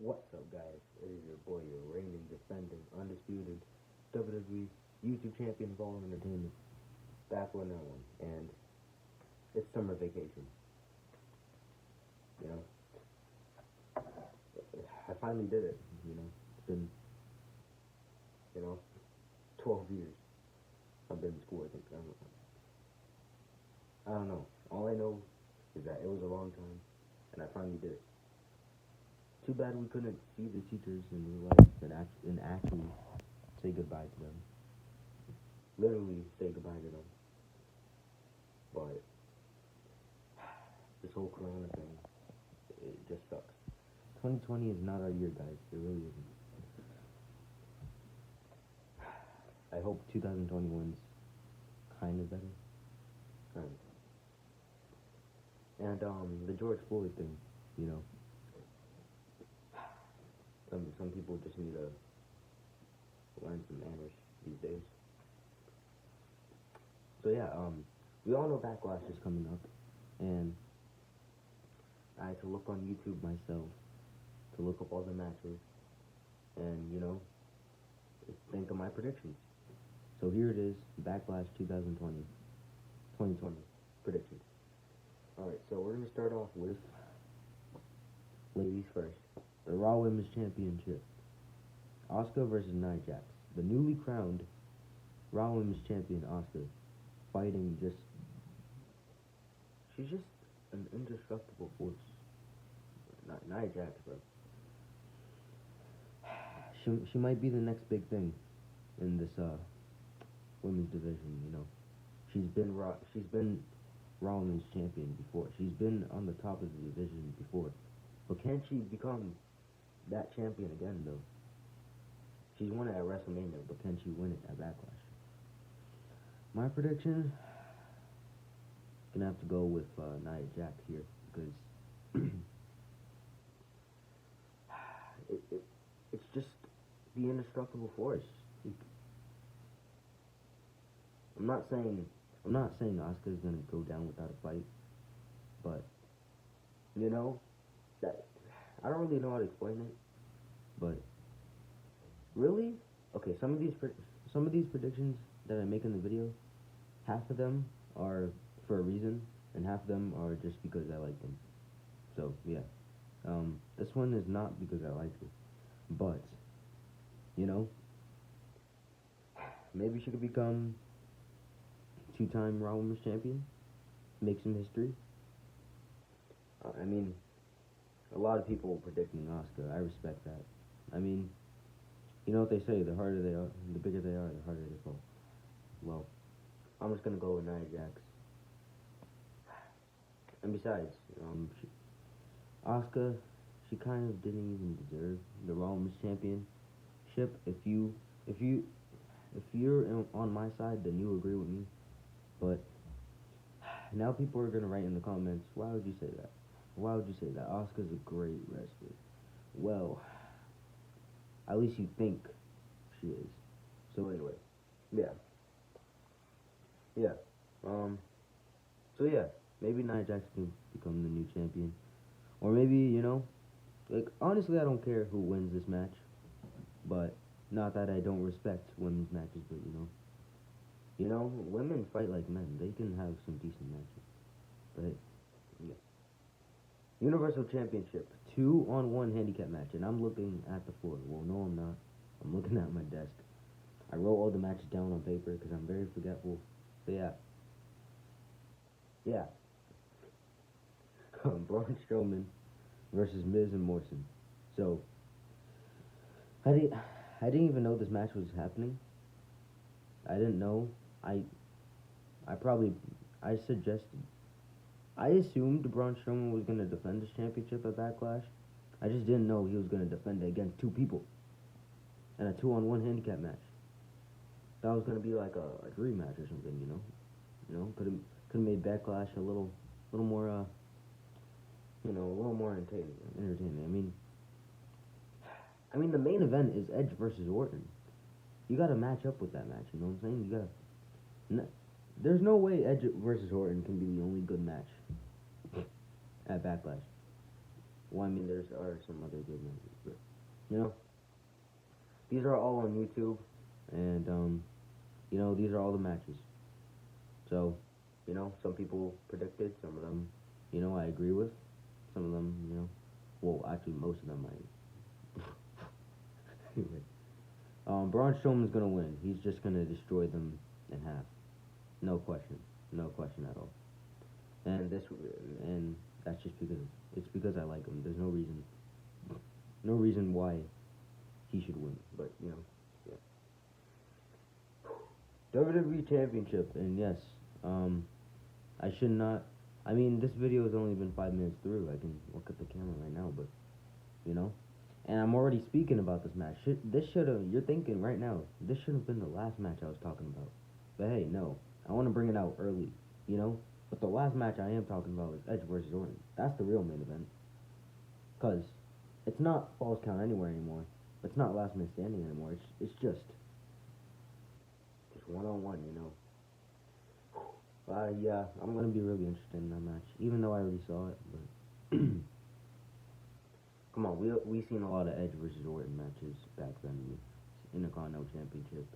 What's up, guys? It is your boy, your reigning, defending, undisputed WWE YouTube champion of all entertainment, back with another one, and it's summer vacation. You know, I finally did it. It's been, 12 years. I've been in school. I think I don't know. All I know is that it was a long time, and I finally did it. Too bad we couldn't see the teachers in real life and actually say goodbye to them. Literally say goodbye to them. But this whole Corona thing, it just sucks. 2020 is not our year, guys. It really isn't. I hope 2021's kind of better. Kind of. And the George Floyd thing, Some people just need to learn some manners these days. So yeah, we all know Backlash is coming up, and I had to look on YouTube myself to look up all the matches, and think of my predictions. So here it is, Backlash 2020 predictions. Alright, so we're gonna start off with ladies first. The Raw Women's Championship. Asuka versus Nia Jax. The newly crowned Raw Women's Champion, Asuka, fighting she's just an indestructible force. Not Nia Jax, bro. She might be the next big thing in this women's division. She's been Raw Women's Champion before. She's been on the top of the division before. But can she become that champion again, though? She's won it at WrestleMania, but can she win it at Backlash? My prediction, gonna have to go with Nia Jax here, because it's just the indestructible force. I'm not saying Asuka's gonna go down without a fight, but that I don't really know how to explain it, but really, okay. Some of these predictions that I make in the video, half of them are for a reason, and half of them are just because I like them. So yeah, this one is not because I like it, but maybe she could become two-time Raw Women's Champion, make some history. A lot of people predicting Asuka. I respect that. You know what they say, the harder they are, the bigger they are, the harder they fall. Well, I'm just gonna go with Nia Jax. And besides, Asuka, she kind of didn't even deserve the Raw Women's Championship. If you're on my side, then you agree with me. But now people are gonna write in the comments, why would you say that? Why would you say that? Asuka's a great wrestler. Well, at least you think she is. So anyway, yeah. So yeah, maybe Nia Jax can become the new champion. Or maybe, honestly, I don't care who wins this match. But, not that I don't respect women's matches, but, women fight like men. They can have some decent matches. But hey, yeah. Universal Championship, 2-on-1 handicap match, and I'm looking at the floor. Well, no, I'm not. I'm looking at my desk. I wrote all the matches down on paper because I'm very forgetful. So yeah. Braun Strowman versus Miz and Morrison. So I didn't even know this match was happening. I didn't know. I assumed Braun Strowman was going to defend his championship at Backlash. I just didn't know he was going to defend it against two people in a 2-on-1 handicap match. That was going to be like a dream match or something, Could have made Backlash a little more, a little more entertaining. The main event is Edge versus Orton. You got to match up with that match, you know what I'm saying? There's no way Edge versus Orton can be the only good match at Backlash. Well, I mean, there's are some other good matches, but you know, these are all on YouTube, and you know, these are all the matches. So, you know, some people predicted, some of them, you know, I agree with. Some of them, you know, well, actually, most of them I. Anyway, Braun Strowman's gonna win. He's just gonna destroy them in half. No question. No question at all. And that's just because it's because I like him. There's no reason why he should win. But you know, yeah. WWE Championship, and yes, I should not. I mean, this video has only been 5 minutes through. I can look at the camera right now, but you know, and I'm already speaking about this match. This should have. You're thinking right now. This should have been the last match I was talking about. But hey, no. I want to bring it out early. You know. But the last match I am talking about is Edge versus Orton. That's the real main event. Cause it's not Falls Count Anywhere anymore. It's not Last Man Standing anymore. It's just one-on-one. You know. Yeah, I'm gonna be really interested in that match, even though I already saw it. But come on, we seen a lot of Edge versus Orton matches back then. Intercontinental Championship,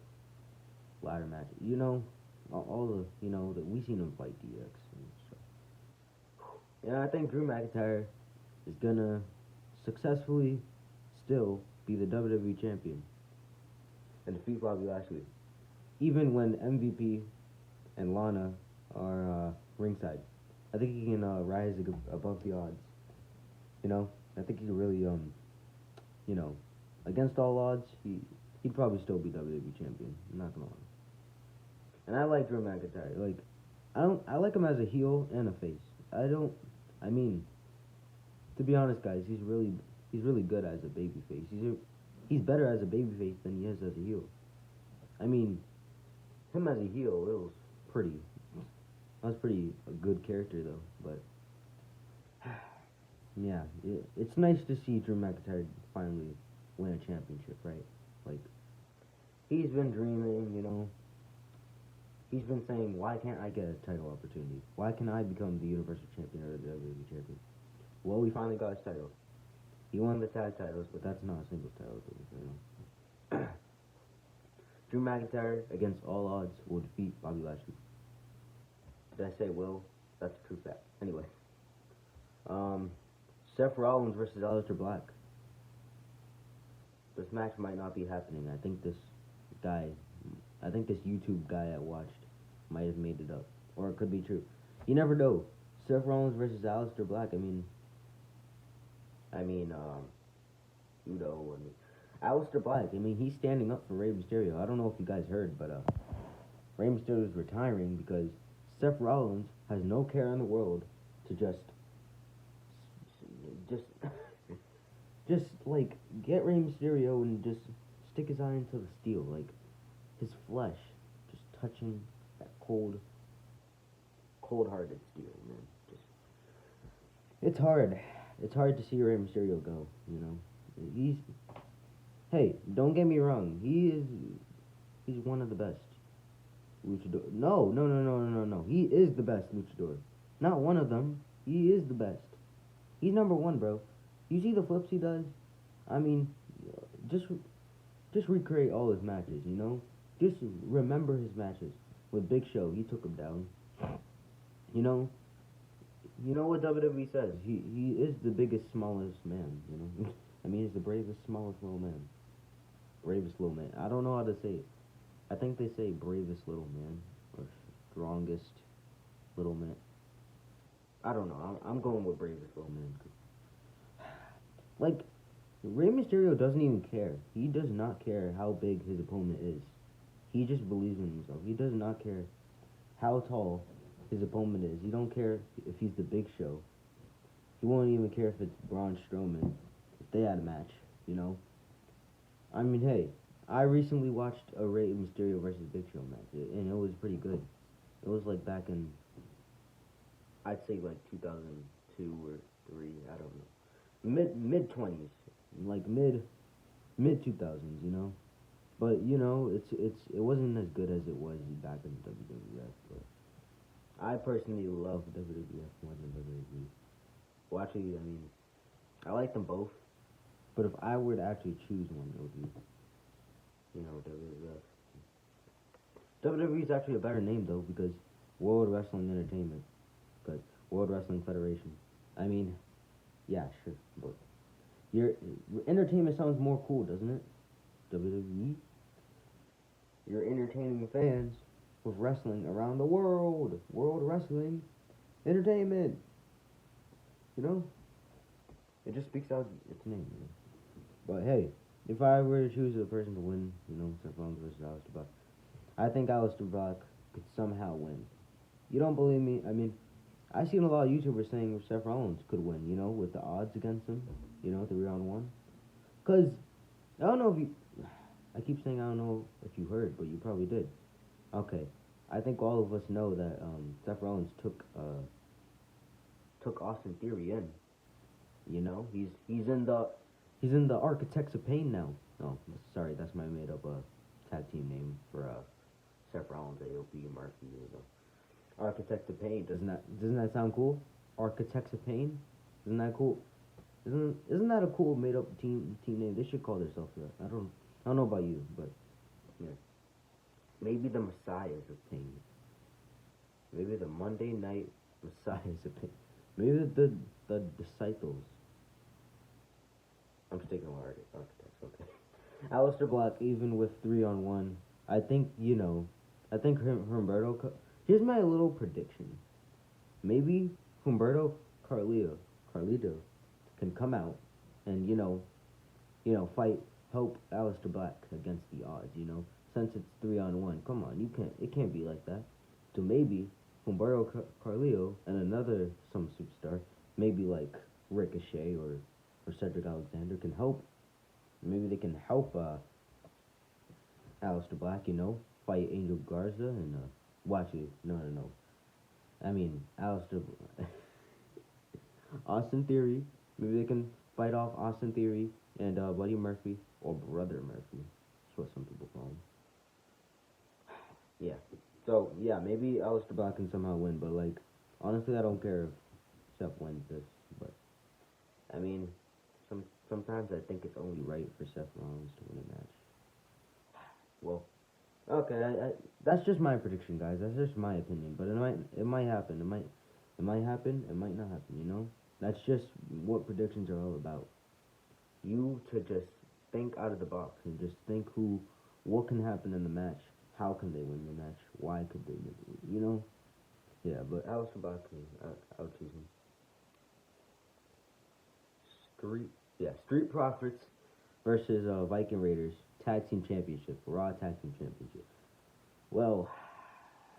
ladder match. You know, all the that we seen them fight DX and stuff. Yeah, I think Drew McIntyre is gonna successfully still be the WWE champion and defeat Bobby Lashley, even when MVP and Lana are ringside. I think he can rise above the odds. You know, I think he can really you know, against all odds, he'd probably still be WWE champion. I'm not gonna lie. And I like Drew McIntyre. Like, I like him as a heel and a face. I mean, to be honest, guys, he's really good as a babyface. He's better as a babyface than he is as a heel. I mean, him as a heel, that was pretty a good character though. But yeah, it's nice to see Drew McIntyre finally win a championship, right? Like, he's been dreaming, you know. He's been saying, why can't I get a title opportunity? Why can I become the Universal Champion or the WWE Champion? Well, we finally got his title. He won the tag titles, but that's not a singles title, you know. Drew McIntyre, against all odds, will defeat Bobby Lashley. Did I say will? That's a true fact. Anyway. Seth Rollins versus Alistair Black. This match might not be happening. I think this YouTube guy I watched might have made it up. Or it could be true. You never know. Seth Rollins versus Alistair Black, Alistair Black, he's standing up for Rey Mysterio. I don't know if you guys heard, but Rey Mysterio is retiring because Seth Rollins has no care in the world to just like get Rey Mysterio and just stick his eye into the steel, like his flesh just touching that cold-hearted steel, man. It's hard to see Rey Mysterio go, you know. Hey, don't get me wrong, he's one of the best luchador. No. He is the best luchador. Not one of them. He is the best. He's number one, bro. You see the flips he does? Just recreate all his matches, you know? Just remember his matches. With Big Show, he took him down. You know what WWE says? He is the biggest, smallest man, you know? He's the bravest, smallest little man. Bravest little man. I don't know how to say it. I think they say bravest little man. Or strongest little man. I don't know. I'm going with bravest little man. Like, Rey Mysterio doesn't even care. He does not care how big his opponent is. He just believes in himself. He does not care how tall his opponent is. He don't care if he's the Big Show. He won't even care if it's Braun Strowman. If they had a match, you know? Hey, I recently watched a Rey Mysterio versus Big Show match, and it was pretty good. It was like back in, I'd say like 2002 or 3, I don't know. Mid-20s, like mid-2000s, you know? But, you know, it wasn't as good as it was back in WWF, but I personally love WWF more than WWE. Well, actually, I like them both. But if I were to actually choose one, it would be, WWF. WWE is actually a better name, though, because World Wrestling Entertainment. But World Wrestling Federation. I mean, yeah, sure. But your entertainment sounds more cool, doesn't it? WWE? You're entertaining fans with wrestling around the world. World Wrestling Entertainment. You know? It just speaks out its name, you know? But hey, if I were to choose a person to win, Seth Rollins versus Alistair Black, I think Alistair Black could somehow win. You don't believe me? I mean, I've seen a lot of YouTubers saying Seth Rollins could win, with the odds against him, 3-on-1. Because, I don't know if you... I keep saying I don't know if you heard, but you probably did. Okay, I think all of us know that Seth Rollins took Austin Theory in. He's in the Architects of Pain now. No, sorry, that's my made up tag team name for Seth Rollins, AOP, Murphy. Architects of Pain. Doesn't that sound cool? Architects of Pain. Isn't that cool? Isn't that a cool made up team name? They should call themselves that. I don't know about you, but yeah. Maybe the Messiahs of Pain. Maybe the Monday Night Messiahs of Pain. Maybe the Disciples. I'm sticking with Architects, okay. Alistair Black, even with 3-on-1, I think Humberto... Here's my little prediction. Maybe Humberto Carlito can come out and, fight, help Alistair Black against the odds, since it's 3-on-1. Come on, it can't be like that. So maybe Humberto Carlito and some superstar, maybe like Ricochet or Cedric Alexander can help. Maybe they can help Alistair Black, fight Angel Garza and no. I mean, Austin Theory. Maybe they can fight off Austin Theory and Buddy Murphy or Brother Murphy. That's what some people call him. Yeah. So yeah, maybe Alistair Black can somehow win, but like honestly, I don't care if Seth wins this. But I mean, sometimes I think it's only right for Seth Rollins to win a match. Well, okay, that's just my prediction, guys. That's just my opinion. But it might happen. It might happen. It might not happen. That's just what predictions are all about. You to just think out of the box and just think what can happen in the match. How can they win the match? Why could they win? Yeah, but Alistair Black, I'll choose him. Street Profits versus Viking Raiders Tag Team Championship, Raw Tag Team Championship. Well,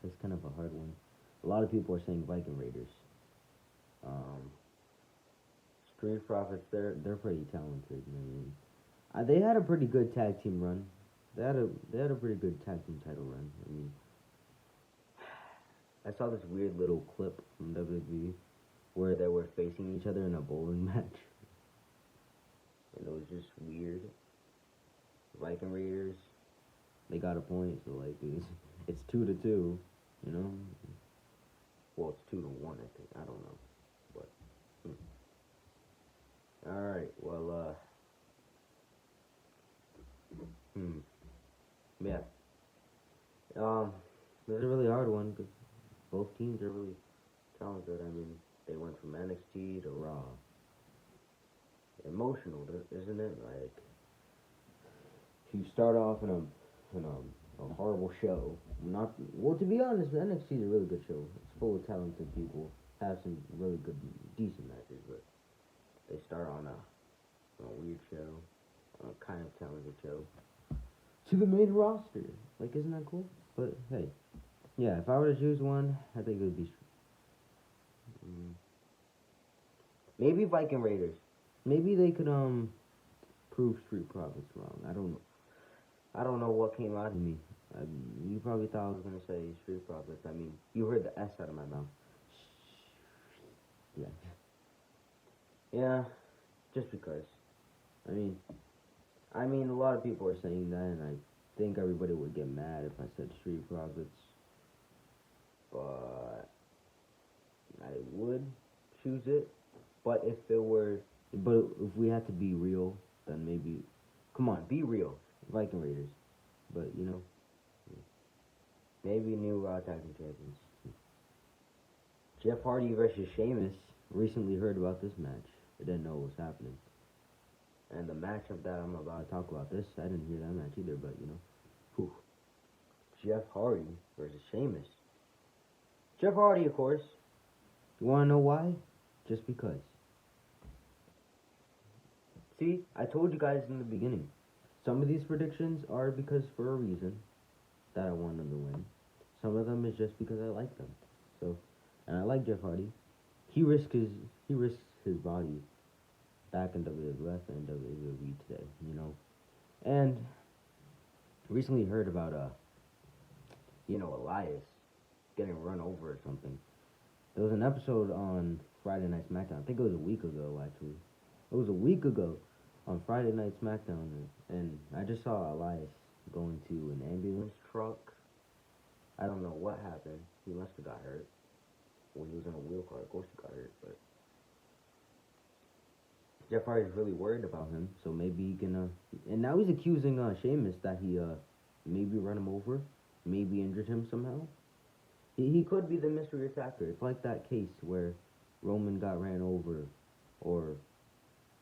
it's kind of a hard one. A lot of people are saying Viking Raiders. Street Profits, they're pretty talented. I mean, they had a pretty good tag team run. They had a pretty good tag team title run. I mean, I saw this weird little clip from WWE where they were facing each other in a bowling match. And it was just weird. Viking Raiders, they got a point, so like it's 2-2, Well, it's 2-1, I think. I don't know, but all right. Well, yeah. This is a really hard one because both teams are really talented. I mean, they went from NXT to Raw. Emotional, isn't it? Like, you start off in a horrible show. To be honest, NXT is a really good show. It's full of talented people. Have some really good, decent matches, but they start on a weird show, a kind of talented show, to the main roster. Like, isn't that cool? But hey, yeah, if I were to choose one, I think it would be maybe Viking Raiders. Maybe they could prove Street Profits wrong. I don't know what came out of me. You probably thought I was gonna say Street Profits. I mean, you heard the S out of my mouth. Yeah. Yeah, just because. I mean, a lot of people are saying that, and I think everybody would get mad if I said Street Profits. But I would choose it. But if it were But if we had to be real, then maybe, come on, be real, Viking Raiders. But you know, maybe new Raw Tag Team Champions. Jeff Hardy versus Sheamus. Recently heard about this match. I didn't know what was happening. And the matchup that I'm about to talk about, I didn't hear that match either, but you know. Whew. Jeff Hardy versus Sheamus. Jeff Hardy, of course. You wanna know why? Just because. See, I told you guys in the beginning. Some of these predictions are because for a reason that I want them to win. Some of them is just because I like them. So, and I like Jeff Hardy. He risks his body back in WWF and WWE today, you know. And recently heard about Elias getting run over or something. There was an episode on Friday Night SmackDown. I think it was a week ago actually. It was a week ago on Friday Night SmackDown, and I just saw Elias going to an ambulance truck. I don't know what happened. He must have got hurt when he was in a wheel car. Of course he got hurt, but Jeff Hardy's really worried about him, so maybe he can, and now he's accusing, Sheamus that he, maybe run him over, maybe injured him somehow. He could be the mystery attacker. It's like that case where Roman got ran over, or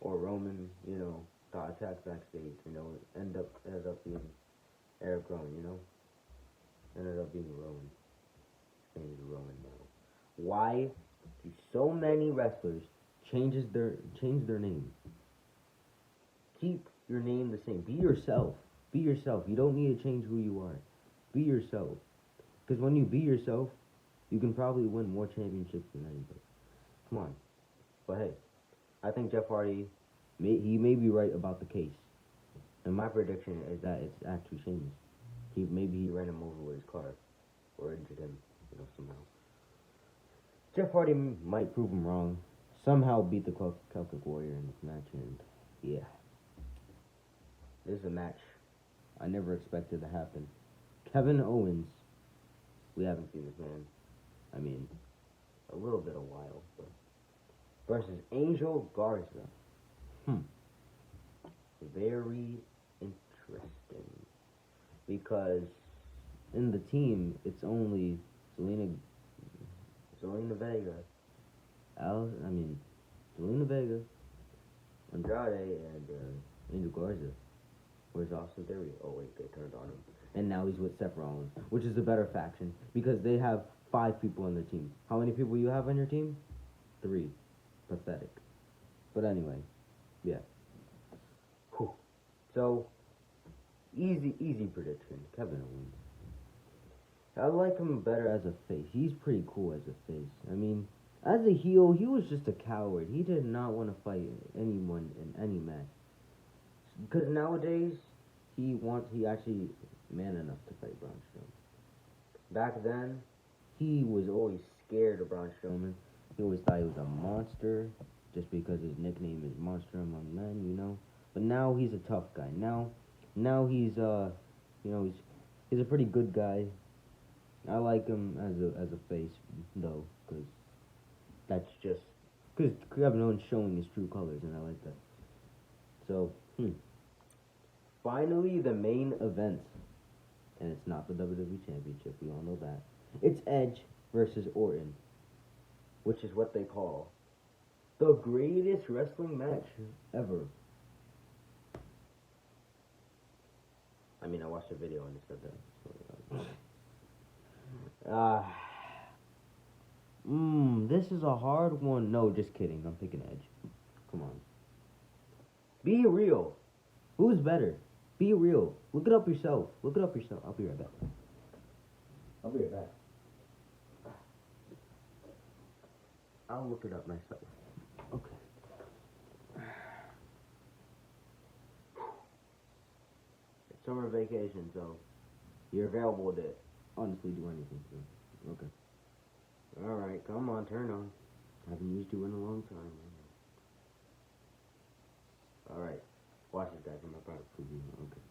Roman, got attacked backstage, ended up being Eric Rowan, ended up being Rowan. His name is Rowan now. Why do so many wrestlers change their name? Keep your name the same. Be yourself. Be yourself. You don't need to change who you are. Be yourself. Because when you be yourself, you can probably win more championships than anybody. Come on. But hey, I think Jeff Hardy, he may be right about the case. And my prediction is that it's actually Sheamus. Maybe he ran him over with his car. Or injured him, somehow. Jeff Hardy might prove him wrong. Somehow beat the Celtic Warrior in this match. And yeah. This is a match I never expected to happen. Kevin Owens. We haven't seen this man. I mean, a little bit a while, but versus Angel Garza. Very interesting. Because in the team, it's only Zelina Vega. Zelina Vega, Andrade, and Angel Garza. Where's Austin Theory? Oh wait, they turned on him. And now he's with Seth Rollins, which is the better faction, because they have 5 people on their team. How many people you have on your team? 3. Pathetic. But anyway, yeah. Whew. So, easy prediction. Kevin Owens. I like him better as a face. He's pretty cool as a face. I mean, as a heel, he was just a coward. He did not want to fight anyone in any match. Because nowadays, he actually man enough to fight Braun Strowman. Back then, he was always scared of Braun Strowman. He always thought he was a monster, just because his nickname is Monster Among Men, But now he's a tough guy. Now he's he's a pretty good guy. I like him as a face though, because Kevin Owens showing his true colors, and I like that. So, finally, the main event. And it's not the WWE Championship, we all know that. It's Edge versus Orton, which is what they call the greatest wrestling match ever. I mean, I watched a video and it said that. This is a hard one. No, just kidding. I'm picking Edge. Come on. Be real. Who's better? Be real. Look it up yourself. I'll be right back. I'll look it up myself. Okay. It's summer vacation, so you're available to honestly do anything. So. Okay. Alright, come on, turn on. Haven't used you in a long time. Alright. Watch this, guys. I'm about to prove you. Okay.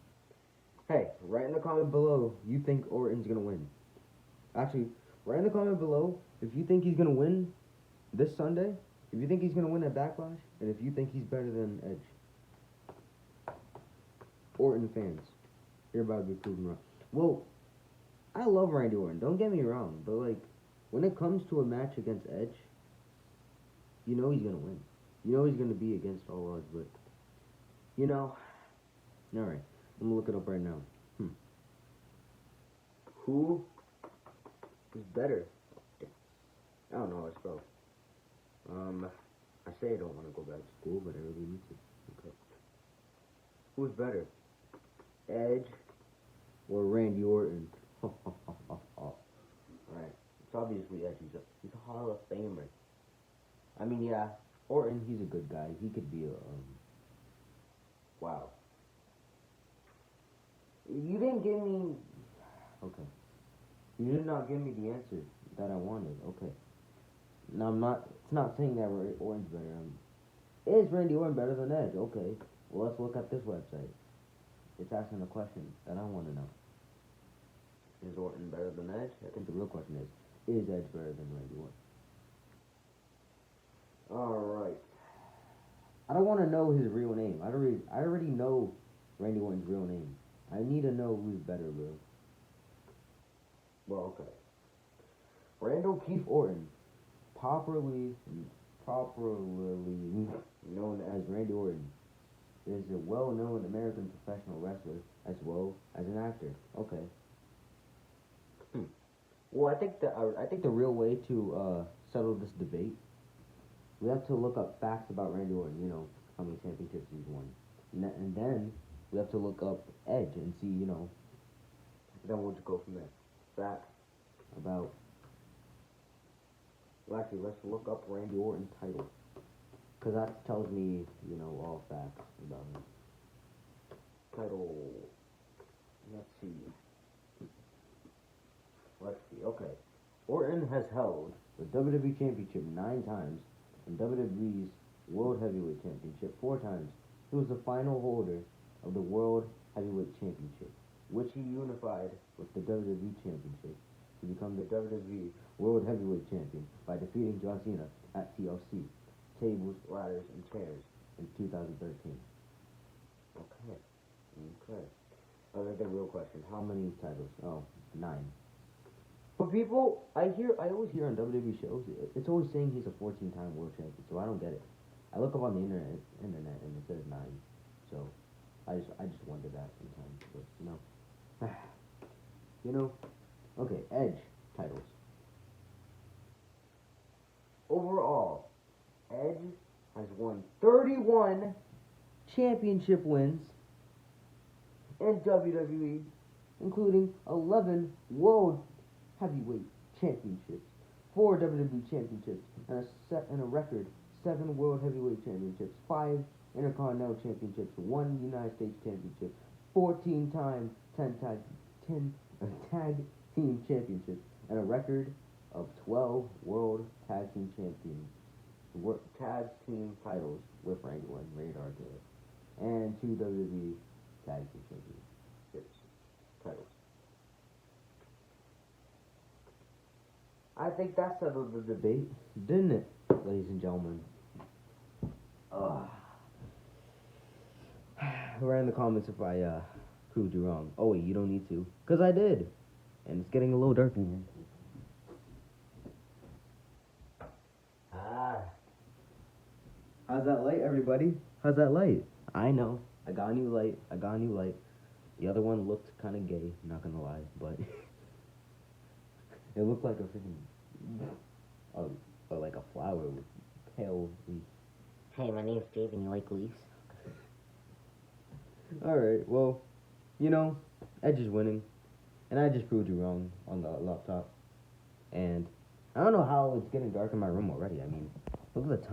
Hey, write in the comment below you think Orton's gonna win. Actually, write in the comment below if you think he's gonna win this Sunday. If you think he's gonna win at Backlash, And if you think he's better than Edge, Orton fans, you're about to be proven wrong. Well, I love Randy Orton, don't get me wrong, but like, when it comes to a match against Edge, you know he's gonna win. You know he's gonna be against all odds, but, you know, alright, I'm gonna look it up right now. Who is better? I don't know how to spell. I say I don't want to go back to school, but I really need to. Okay. Who's better? Edge or Randy Orton? Alright. It's obviously Edge. He's a Hall of Famer. I mean, yeah, Orton, he's a good guy. He could be a, wow. You didn't give me, okay. You did not give me the answer that I wanted. Okay. Now, it's not saying that Orton's better. Is Randy Orton better than Edge? Okay. Well, let's look at this website. It's asking a question that I want to know. Is Orton better than Edge? I think the real question is Edge better than Randy Orton? Alright. I don't want to know his real name. I already know Randy Orton's real name. I need to know who's better, bro. Well, okay. Randall Keith Orton, properly known as Randy Orton, is a well-known American professional wrestler as well as an actor. Okay. Well, I think the real way to settle this debate, we have to look up facts about Randy Orton. You know, how many championships he's won, and then we have to look up Edge and see, you know. Then we'll just go from there. Facts about. Well, actually, let's look up Randy Orton's title, because that tells me, you know, all facts about him. Title. Let's see. Okay. Orton has held the WWE Championship 9 times and WWE's World Heavyweight Championship 4 times. He was the final holder of the World Heavyweight Championship, which he unified with the WWE Championship to become the WWE World Heavyweight Champion by defeating John Cena at TLC, Tables, Ladders, and Chairs in 2013. Okay. The real question, how many titles? Oh, 9. But people, I always hear on WWE shows, it's always saying he's a 14-time world champion, so I don't get it. I look up on the internet and it says 9, so I just wonder that sometimes, but, you know. You know, okay, Edge titles. Overall, Edge has won 31 championship wins in WWE, including 11 World Heavyweight Championships, 4 WWE Championships, and a record 7 World Heavyweight Championships, 5 Intercontinental Championships, 1 United States Championship, 14-time 10 tag team championships, and a record of 12 World Tag Team tag team titles with Randy Orton, Radar Kid, and 2 WWE Tag Team Championships titles. I think that settled the debate, didn't it, ladies and gentlemen? Write in the comments if I proved you wrong. Oh wait, you don't need to, because I did. And it's getting a little dark in here. How's that light, everybody? How's that light? I know. I got a new light. The other one looked kind of gay, not gonna lie, but it looked like a freaking, like a flower with pale leaves. Hey, my name's Dave, and you like leaves? Alright, well, you know, Edge is winning, and I just proved you wrong on the laptop, and I don't know how it's getting dark in my room already. I mean, look at the time.